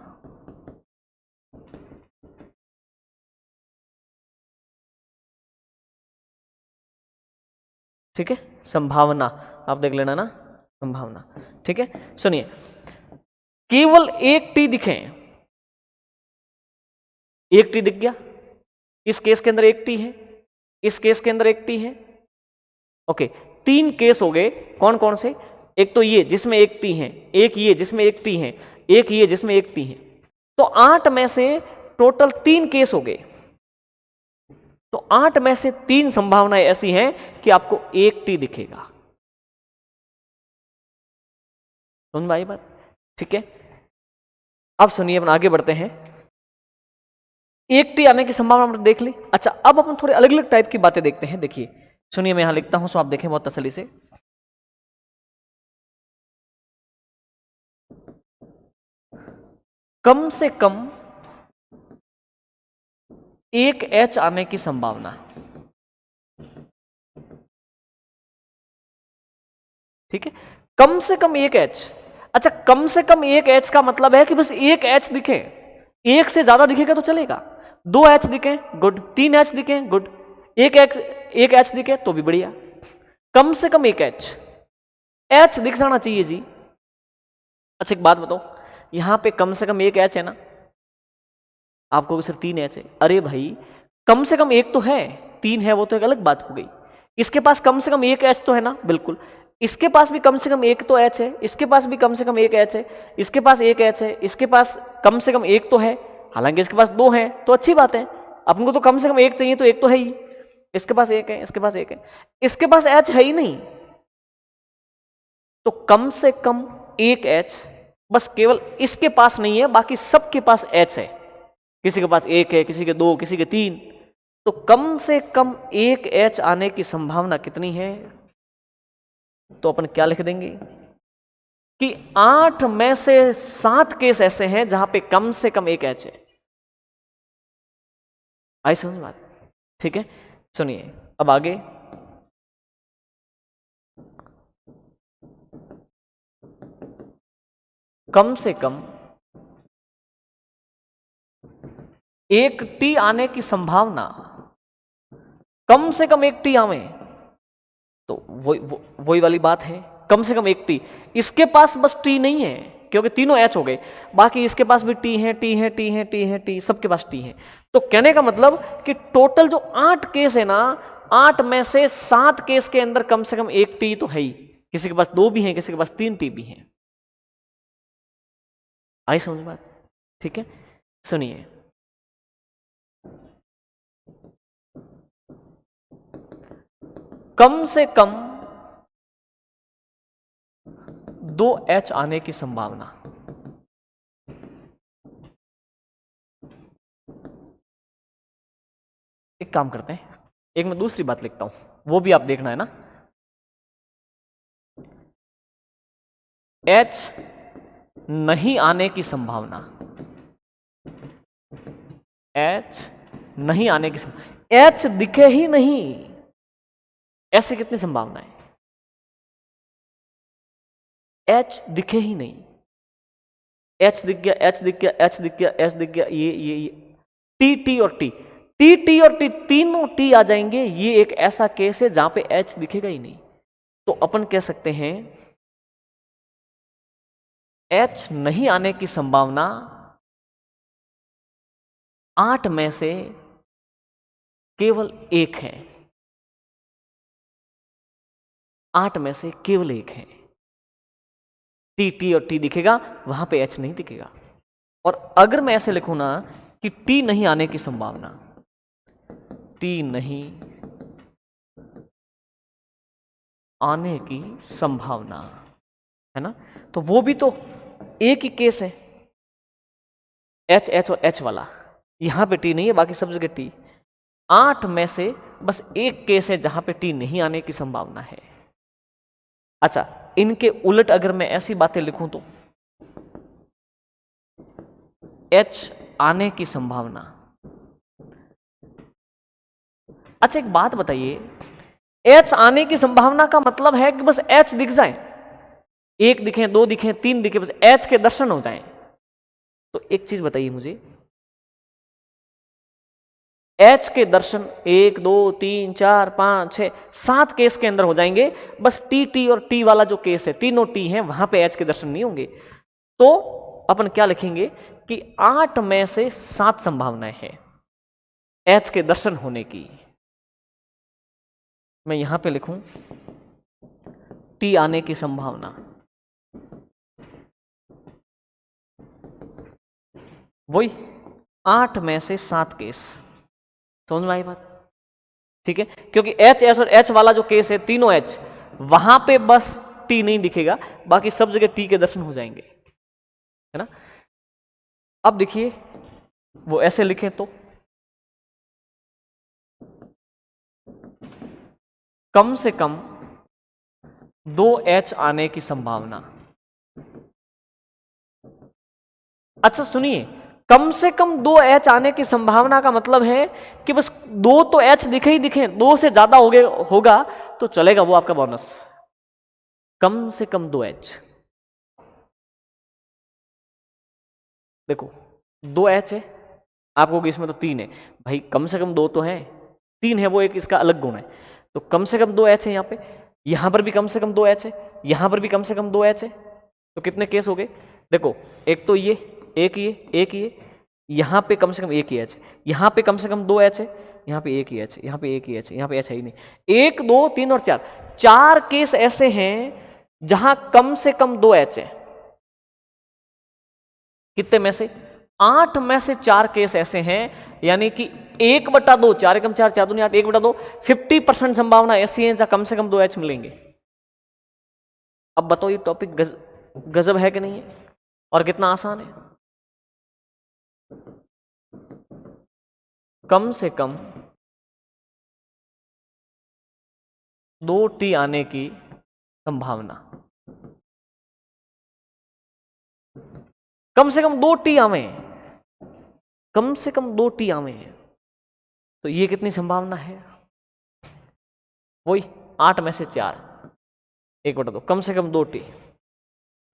Speaker 1: ठीक है, संभावना आप देख लेना ना, संभावना। ठीक है, सुनिए केवल 1T दिखे, 1T दिख गया, इस केस के अंदर 1T है, इस केस के अंदर 1T है। ओके, 3 केस हो गए, कौन कौन से? एक तो ये जिसमें 1T है, एक ये जिसमें 1T है, एक ये जिसमें 1T है। तो 8 में से टोटल 3 केस हो गए। तो 8 में से 3 संभावनाएं ऐसी हैं कि आपको 1T दिखेगा। समझ में आई बात? ठीक है, अब सुनिए अपन आगे बढ़ते हैं। 1T आने की संभावना हमने देख ली। अच्छा, अब अपन थोड़े अलग अलग टाइप की बातें देखते हैं। देखिए सुनिए, मैं यहां लिखता हूं, सो आप देखें बहुत तसल्ली से। कम से कम 1H आने की संभावना, ठीक है, कम से कम 1H। अच्छा, कम से कम 1H का मतलब है कि बस 1H दिखे, एक से ज्यादा दिखेगा तो चलेगा, दो एच दिखे गुड, तीन एच दिखे गुड, एक एच दिखे तो भी बढ़िया, कम से कम एक एच दिख जाना चाहिए जी। अच्छा एक बात बताओ, यहां पे कम से कम एक एच है ना, आपको सिर्फ तीन एच है, अरे भाई कम से कम एक तो है, तीन है वो तो एक अलग बात हो गई। इसके पास कम से कम एक एच तो है ना, बिल्कुल। इसके पास भी कम से कम एक तो एच है, इसके पास भी कम से कम एक एच है, इसके पास एक एच है, इसके पास कम से कम एक तो है, हालांकि इसके पास दो है तो अच्छी बात है, अपन को तो कम से कम एक चाहिए तो एक तो है ही, इसके पास एक है, इसके पास एक है, इसके पास एच है ही नहीं, तो कम से कम एक एच, बस केवल इसके पास नहीं है, बाकी सबके पास एच है, किसी के पास एक है, किसी के दो, किसी के तीन, तो कम से कम एक एच आने की संभावना कितनी है, तो अपन क्या लिख देंगे कि 8 में से 7 केस ऐसे हैं जहां पे कम से कम एक एच है। आई समझ बात? ठीक है, सुनिए अब आगे। कम से कम एक टी आने की संभावना, कम से कम एक टी आवे, तो वही वाली बात है, कम से कम एक टी, इसके पास बस टी नहीं है क्योंकि तीनों एच हो गए, बाकी इसके पास भी टी है, टी है, टी है, टी है, टी, सबके पास टी है, तो कहने का मतलब कि टोटल जो 8 केस है ना, 8 में से 7 केस के अंदर कम से कम एक टी तो है ही, किसी के पास दो भी है, किसी के पास 3 टी भी है। आई समझ बात? ठीक है, सुनिए कम से कम 2 एच आने की संभावना, एक काम करते हैं, एक मैं दूसरी बात लिखता हूं, वो भी आप देखना है ना, एच नहीं आने की संभावना, एच नहीं आने की संभावना, एच दिखे ही नहीं, ऐसे कितनी संभावना है, एच दिखे ही नहीं, एच दिख गया, एच दिख गया, एच दिख गया, एच दिख गया, ये टी टी और टी, टी टी और टी, तीनों टी आ जाएंगे, ये एक ऐसा केस है जहां पे एच दिखेगा ही नहीं, तो अपन कह सकते हैं एच नहीं आने की संभावना 8 में से केवल एक है, 8 में से केवल एक है, टी टी और टी दिखेगा, वहां पे एच नहीं दिखेगा। और अगर मैं ऐसे लिखूं ना कि टी नहीं आने की संभावना, टी नहीं आने की संभावना है ना, तो वो भी तो एक ही केस है, एच एच और एच वाला, यहां पे टी नहीं है, बाकी सब जगह टी, 8 में से बस एक केस है जहां पे टी नहीं आने की संभावना है। अच्छा इनके उलट अगर मैं ऐसी बातें लिखूं तो एच आने की संभावना, अच्छा एक बात बताइए, एच आने की संभावना का मतलब है कि बस एच दिख जाए, एक दिखे, दो दिखे, तीन दिखे, बस एच के दर्शन हो जाएं, तो एक चीज बताइए मुझे, एच के दर्शन 1 2 3 4 5 6 7 केस के अंदर हो जाएंगे, बस टी टी और टी वाला जो केस है, तीनों टी हैं, वहां पे एच के दर्शन नहीं होंगे, तो अपन क्या लिखेंगे कि 8 में से 7 संभावनाएं हैं एच के दर्शन होने की। मैं यहां पे लिखूं टी आने की संभावना, वही 8 में से 7 केस, समझ में आई बात? ठीक है, क्योंकि एच एच और एच वाला जो केस है, तीनों एच, वहां पे बस टी नहीं दिखेगा, बाकी सब जगह टी के दर्शन हो जाएंगे, है ना। अब देखिए वो ऐसे लिखे तो कम से कम 2 एच आने की संभावना, अच्छा सुनिए, कम से कम 2 एच आने की संभावना का मतलब है कि बस 2 तो एच दिखे ही दिखे, 2 से ज्यादा होगा तो चलेगा, वो आपका बोनस, कम से कम 2 एच, देखो 2 एच है, आप कहोगे इसमें तो 3 है, भाई कम से कम 2 तो है, 3 है वो एक इसका अलग गुण है, तो कम से कम 2 एच है यहाँ पे, यहाँ पर भी कम से कम 2 एच है, यहाँ पर भी कम से कम 2 एच है, तो कितने केस हो गए? देखो एक तो ये, एक ये, यहाँ पे कम से कम एक ही एच है, यहाँ पे कम से कम 2 एच है, यहाँ पे एक ही एच है, यहाँ पे एक ही एच है, यहाँ पे एच है ही नहीं, 1 2 3 और 4, 4 केस ऐसे हैं जहां कम से कम 2 एच है। कितने में से? 8 में से 4 केस ऐसे हैं, यानी कि 1/2, 4 एकम 4, 4 दूनी 8, 1/2, 50% संभावना ऐसी है जहां कम से कम 2 एच मिलेंगे। अब बताओ ये टॉपिक गजब है कि नहीं है, और कितना आसान है। कम से कम 2T आने की संभावना, कम से कम 2T आवे, कम से कम 2T आवे, तो ये कितनी संभावना है? वही 8 में से 4, 1/2, कम से कम 2T।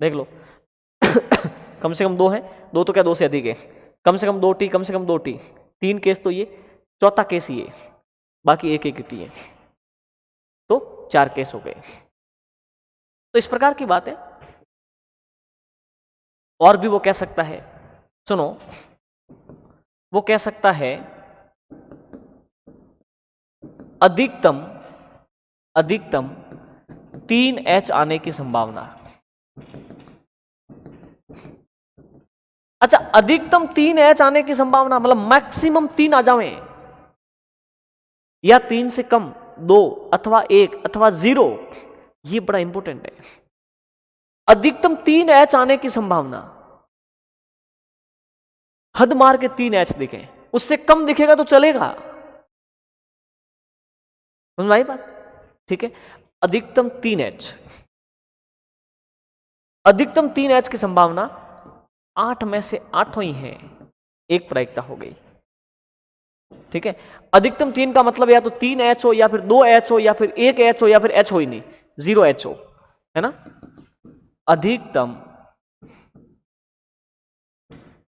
Speaker 1: देख लो कम से कम 2 है, 2 तो क्या 2 से अधिक है, कम से कम 2T, कम से कम 2T, 3 केस तो ये, चौथा केस ये, बाकी एक एक टी है, तो 4 केस हो गए। तो इस प्रकार की बात है। और भी वो कह सकता है, सुनो, वो कह सकता है अधिकतम 3H आने की संभावना। अच्छा, अधिकतम 3H आने की संभावना मतलब मैक्सिमम 3 आ जावे, या 3 से कम 2 अथवा 1 अथवा 0, ये बड़ा इंपॉर्टेंट है। अधिकतम 3H आने की संभावना, हद मार के 3H दिखे, उससे कम दिखेगा तो चलेगा, समझ आई बात? ठीक है, अधिकतम 3H, अधिकतम 3H की संभावना 8 में से 8 ही है, एक प्रायिकता हो गई। ठीक है, अधिकतम 3 का मतलब या तो 3H हो, या फिर 2H हो, या फिर 1H हो, या फिर H हो ही नहीं, 0H हो, है ना। अधिकतम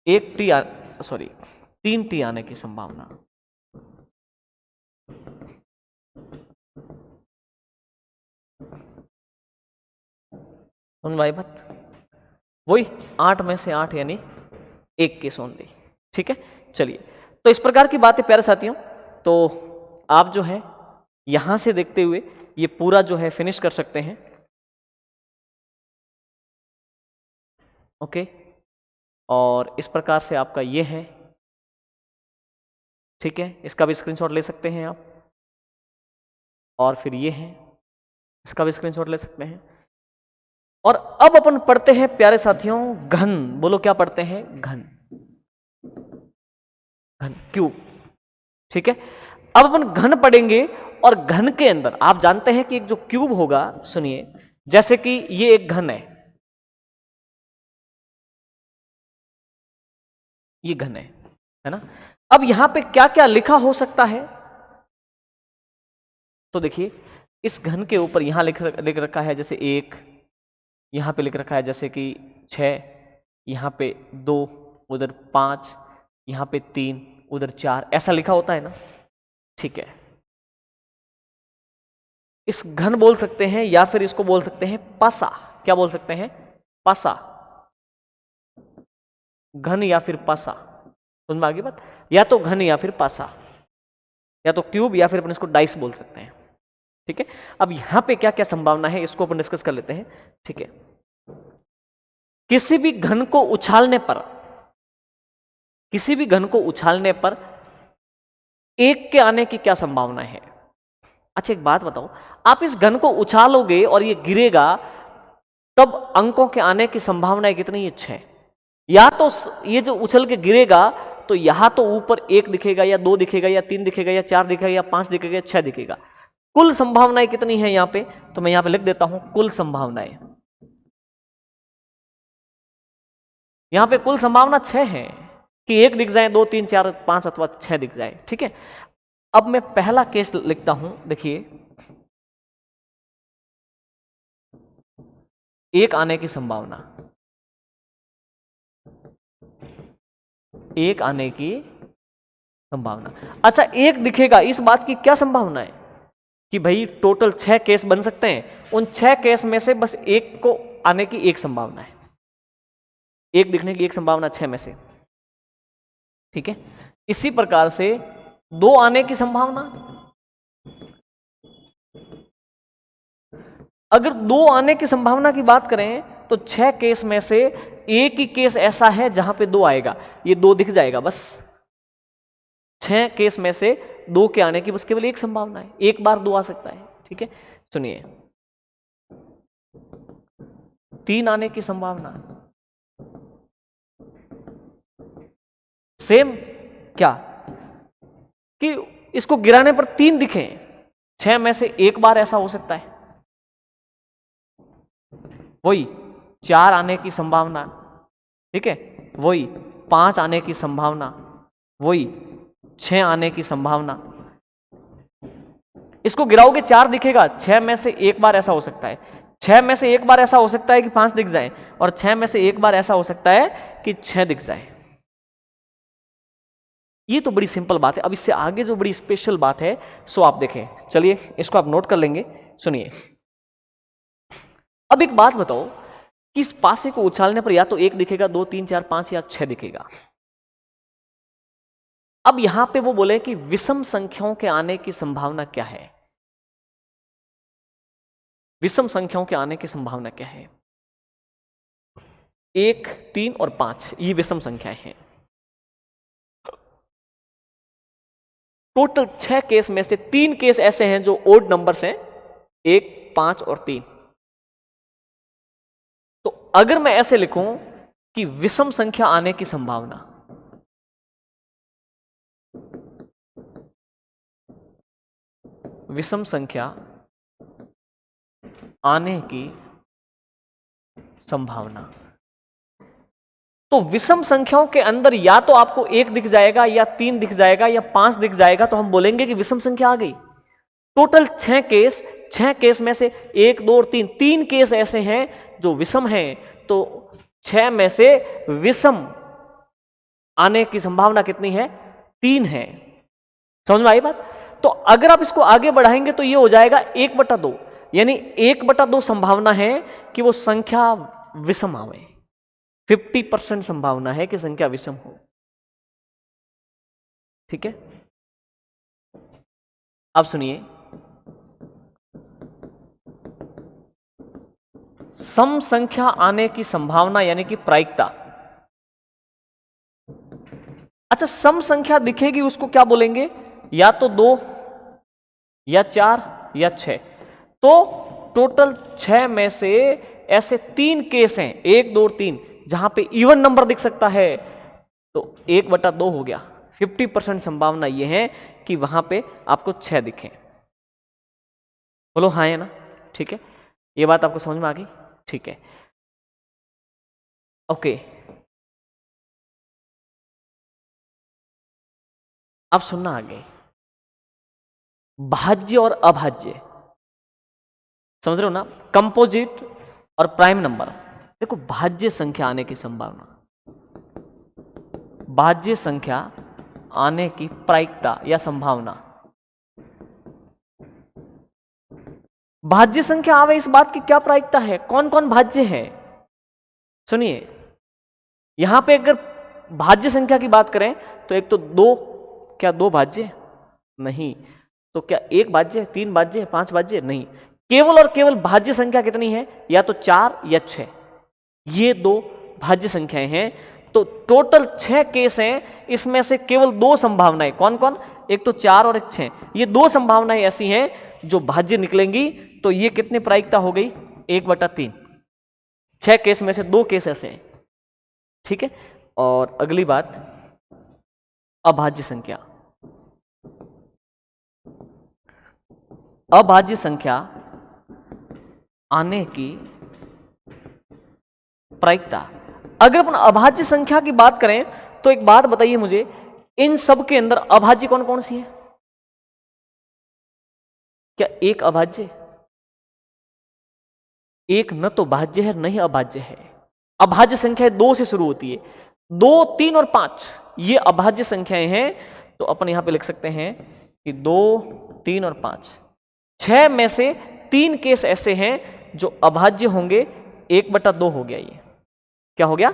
Speaker 1: 3T आने की संभावना, सुन भाई बात, वही 8 में से 8 यानी 1 केस ओनली। ठीक है, चलिए, तो इस प्रकार की बातें प्यारे साथियों, तो आप जो है यहां से देखते हुए ये पूरा जो है फिनिश कर सकते हैं। ओके, और इस प्रकार से आपका ये है। ठीक है, इसका भी स्क्रीनशॉट ले सकते हैं आप, और फिर ये है, इसका भी स्क्रीनशॉट ले सकते हैं। और अब अपन पढ़ते हैं प्यारे साथियों घन। बोलो क्या पढ़ते हैं? घन, घन, क्यूब। ठीक है, अब अपन घन पढ़ेंगे, और घन के अंदर आप जानते हैं कि एक जो क्यूब होगा, सुनिए, जैसे कि ये एक घन ये घन है ना। अब यहां पे क्या क्या लिखा हो सकता है, तो देखिए, इस घन के ऊपर यहां लिख रखा है जैसे 1, यहां पे लिख रखा है जैसे कि 6, यहां पे 2, उधर 5, यहां पे 3, उधर 4, ऐसा लिखा होता है ना। ठीक है, इस घन बोल सकते हैं, या फिर इसको बोल सकते हैं पासा। क्या बोल सकते हैं? पासा, घन या फिर पासा। समझ में आ गई बात? या तो घन या फिर पासा, या तो क्यूब, या फिर अपन इसको डाइस बोल सकते हैं। ठीक है, अब यहां पे क्या क्या संभावना है इसको अपन डिस्कस कर लेते हैं। ठीक है, किसी भी घन को उछालने पर, किसी भी घन को उछालने पर 1 के आने की क्या संभावना है? अच्छा एक बात बताओ, आप इस घन को उछालोगे और ये गिरेगा, तब अंकों के आने की संभावना कितनी है? 6। या तो ये जो उछल के गिरेगा, तो यहां तो ऊपर 1 दिखेगा, या 2 दिखेगा, या 3 दिखेगा, या 4 दिखेगा, या 5 दिखेगा, या 6 दिखेगा। कुल संभावनाएं कितनी है यहां पे? तो मैं यहां पे लिख देता हूं कुल संभावनाएं। यहां पे कुल संभावना 6 है कि 1 दिख जाए, 2 3 4 5 अथवा 6 दिख जाए। ठीक है, अब मैं पहला केस लिखता हूं, देखिए, 1 आने की संभावना, 1 आने की संभावना। अच्छा, एक दिखेगा, इस बात की क्या संभावना है कि भाई टोटल 6 केस बन सकते हैं, उन 6 केस में से बस एक को आने की एक संभावना है, एक दिखने की एक संभावना 6 में से, ठीक है। इसी प्रकार से 2 आने की संभावना, अगर 2 आने की संभावना की बात करें तो 6 केस में से एक ही केस ऐसा है जहां पे 2 आएगा, ये 2 दिख जाएगा बस। 6 केस में से 2 के आने की बस केवल एक संभावना है, एक बार 2 आ सकता है, ठीक है। सुनिए, 3 आने की संभावना सेम, क्या कि इसको गिराने पर 3 दिखे, 6 में से एक बार ऐसा हो सकता है, वही 4 आने की संभावना, ठीक है, वही 5 आने की संभावना, वही 6 आने की संभावना। इसको गिराओगे 4 दिखेगा, 6 में से एक बार ऐसा हो सकता है, 6 में से एक बार ऐसा हो सकता है कि 5 दिख जाए, और 6 में से एक बार ऐसा हो सकता है कि 6 दिख जाए। ये तो बड़ी सिंपल बात है। अब इससे आगे जो बड़ी स्पेशल बात है सो आप देखें, चलिए इसको आप नोट कर लेंगे। सुनिए, अब एक बात बताओ कि इस पासे को उछालने पर या तो 1 दिखेगा, 2, 3, 4, 5 या 6 दिखेगा। अब यहां पे वो बोले कि विषम संख्याओं के आने की संभावना क्या है, विषम संख्याओं के आने की संभावना क्या है। 1, 3 और 5 ये विषम संख्याएं हैं। टोटल 6 केस में से 3 केस ऐसे हैं जो ओड नंबर्स हैं, 1, 5 और 3। तो अगर मैं ऐसे लिखूं कि विषम संख्या आने की संभावना, विषम संख्या आने की संभावना, तो विषम संख्याओं के अंदर या तो आपको 1 दिख जाएगा या 3 दिख जाएगा या 5 दिख जाएगा, तो हम बोलेंगे कि विषम संख्या आ गई। टोटल 6 केस, 6 केस में से 1, 2 और 3 केस ऐसे हैं जो विषम हैं, तो 6 में से विषम आने की संभावना कितनी है, 3 है। समझ में आई बात। तो अगर आप इसको आगे बढ़ाएंगे तो ये हो जाएगा 1/2, यानी 1/2 संभावना है कि वो संख्या विषम आवे, 50% संभावना है कि संख्या विषम हो, ठीक है। अब सुनिए, सम संख्या आने की संभावना यानी कि प्रायिकता। अच्छा, सम संख्या दिखेगी उसको क्या बोलेंगे, या तो 2 या 4 या 6। तो टोटल 6 में से ऐसे 3 केस हैं, 1, 2 और 3, जहां पे इवन नंबर दिख सकता है, तो 1/2 हो गया। 50% संभावना यह है कि वहां पे आपको 6 दिखे। बोलो हाँ है ना, ठीक है। ये बात आपको समझ में आ गई, ठीक है, ओके। अब सुनना आगे, भाज्य और अभाज्य, समझ रहे हो ना, कंपोजिट और प्राइम नंबर। देखो, भाज्य संख्या आने की संभावना, भाज्य संख्या आने की प्रायिकता या संभावना। भाज्य संख्या आवे इस बात की क्या प्रायिकता है, कौन कौन भाज्य है। सुनिए, यहां पे अगर भाज्य संख्या की बात करें तो एक तो 2, क्या 2 भाज्य नहीं, तो क्या 1 भाज्य, 3 भाज्य, 5 भाज्य नहीं, केवल और केवल भाज्य संख्या कितनी है, या तो 4 या 6, ये 2 भाज्य संख्याएं हैं। तो टोटल 6 केस हैं, इसमें से केवल 2 संभावनाएं, कौन कौन, एक तो 4 और एक 6, ये 2 संभावनाएं ऐसी हैं जो भाज्य निकलेंगी। तो ये कितनी प्रायिकता हो गई, 1/3। 6 केस में से 2 केस ऐसे हैं, ठीक है। और अगली बात, अभाज्य संख्या। अभाज्य संख्या आने की प्रायिकता। अगर अपन अभाज्य संख्या की बात करें तो एक बात बताइए मुझे, इन सब के अंदर अभाज्य कौन कौन सी है, क्या एक अभाज्य, एक न तो भाज्य है नहीं अभाज्य है। अभाज्य संख्या 2 से शुरू होती है, 2, 3 और 5 ये अभाज्य संख्याएं हैं। तो अपन यहां पे लिख सकते हैं कि 2, 3 और 5, 6 में से 3 केस ऐसे हैं जो अभाज्य होंगे, 1/2 हो गया। ये क्या हो गया?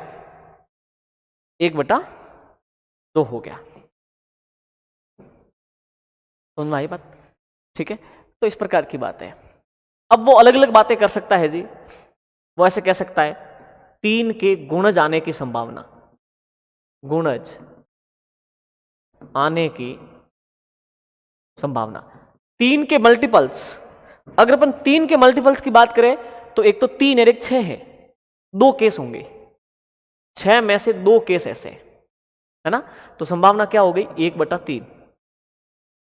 Speaker 1: 1/2 हो गया। समझ में आई बात? ठीक है, तो इस प्रकार की बात है। अब वो अलग अलग बातें कर सकता है जी। वो ऐसे कह सकता है 3 के गुणज आने की संभावना, गुणज आने की संभावना, 3 के मल्टीपल्स। अगर अपन 3 के मल्टीपल्स की बात करें तो एक तो 3 और एक 6 है, 2 केस होंगे, 6 में से 2 केस ऐसे है ना, तो संभावना क्या हो गई? 1/3।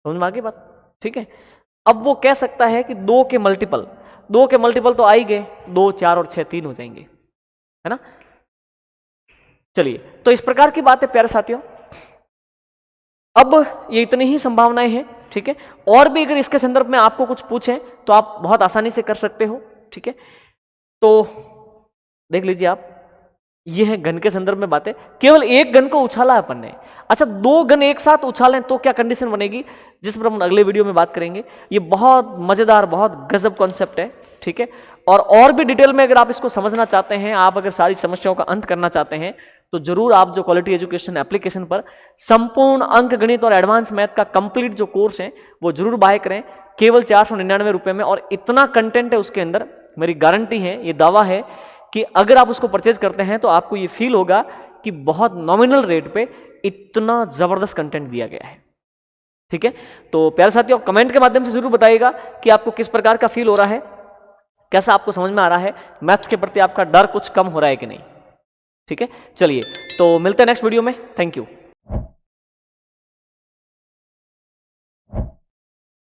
Speaker 1: समझ में आ गई बात? ठीक है, अब वो कह सकता है कि 2 के मल्टीपल तो आ ही गए, 2, 4 और 6 3 हो जाएंगे, है ना। चलिए, तो इस प्रकार की बात है प्यारे साथियों। अब ये इतनी ही संभावनाएं हैं, ठीक है। और भी अगर इसके संदर्भ में आपको कुछ पूछें तो आप बहुत आसानी से कर सकते हो, ठीक है। तो देख लीजिए आप, ये है घन के संदर्भ में बातें। केवल एक घन को उछाला है अपन ने। अच्छा, 2 घन एक साथ उछालें तो क्या कंडीशन बनेगी, जिस पर हम अगले वीडियो में बात करेंगे। ये बहुत मजेदार, बहुत गजब कॉन्सेप्ट है, ठीक है। और भी डिटेल में अगर आप इसको समझना चाहते हैं, आप अगर सारी समस्याओं का अंत करना चाहते हैं, तो जरूर आप जो क्वालिटी एजुकेशन एप्लीकेशन पर संपूर्ण अंक गणित और एडवांस मैथ का कंप्लीट जो कोर्स है वो जरूर बाय करें, केवल 499 रुपए में। और इतना कंटेंट है उसके अंदर, मेरी गारंटी है, ये दावा है कि अगर आप उसको परचेज करते हैं तो आपको ये फील होगा कि बहुत नॉमिनल रेट पे इतना जबरदस्त कंटेंट दिया गया है, ठीक है। तो प्यारे साथियों, कमेंट के माध्यम से जरूर बताइएगा कि आपको किस प्रकार का फील हो रहा है, कैसा आपको समझ में आ रहा है, मैथ्स के प्रति आपका डर कुछ कम हो रहा है कि नहीं, ठीक है। चलिए, तो मिलते हैं नेक्स्ट वीडियो में। Thank you.